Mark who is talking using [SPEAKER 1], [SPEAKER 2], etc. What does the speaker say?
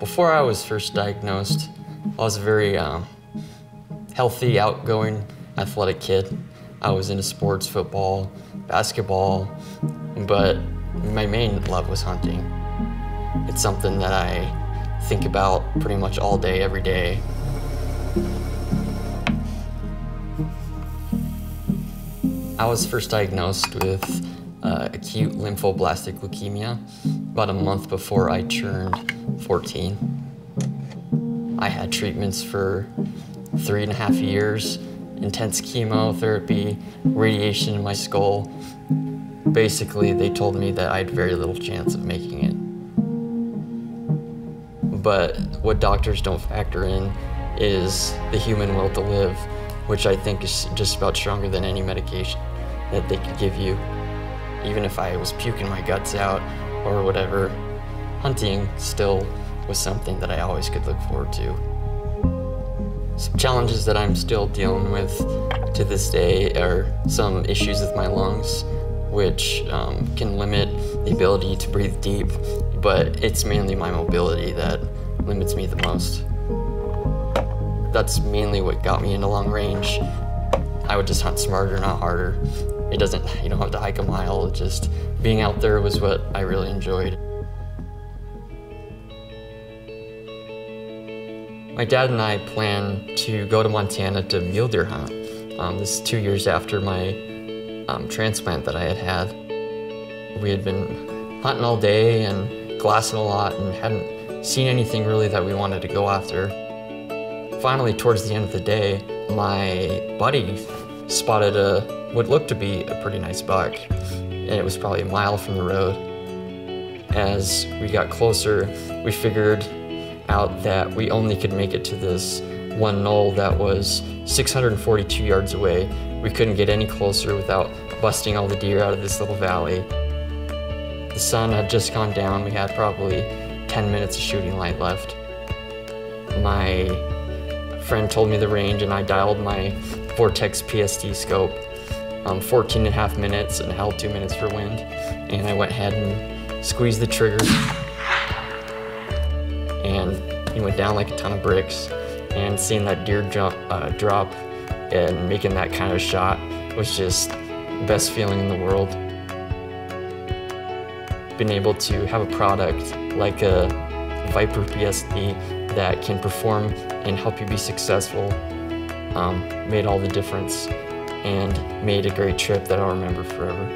[SPEAKER 1] Before I was first diagnosed, I was a very healthy, outgoing, athletic kid. I was into sports, football, basketball, but my main love was hunting. It's something that I think about pretty much all day, every day. I was first diagnosed with acute lymphoblastic leukemia about a month before I turned 14. I had treatments for 3.5 years, intense chemotherapy, radiation in my skull. Basically, they told me that I had very little chance of making it. But what doctors don't factor in is the human will to live, which I think is just about stronger than any medication that they could give you. Even if I was puking my guts out or whatever, hunting still was something that I always could look forward to. Some challenges that I'm still dealing with to this day are some issues with my lungs, which can limit the ability to breathe deep, but it's mainly my mobility that limits me the most. That's mainly what got me into long range. I would just hunt smarter, not harder. You don't have to hike a mile, just being out there was what I really enjoyed. My dad and I plan to go to Montana to mule deer hunt. This is 2 years after my transplant that I had had. We had been hunting all day and glassing a lot and hadn't seen anything really that we wanted to go after. Finally, towards the end of the day, my buddy spotted what looked to be a pretty nice buck, and it was probably a mile from the road. As we got closer, we figured out that we only could make it to this one knoll that was 642 yards away. We couldn't get any closer without busting all the deer out of this little valley. The sun had just gone down. We had probably 10 minutes of shooting light left. My friend told me the range and I dialed my Vortex PST scope, 14.5 minutes and held 2 minutes for wind. And I went ahead and squeezed the trigger. And he went down like a ton of bricks. And seeing that deer drop and making that kind of shot was just the best feeling in the world. Being able to have a product like a Viper PST that can perform and help you be successful made all the difference and made a great trip that I'll remember forever.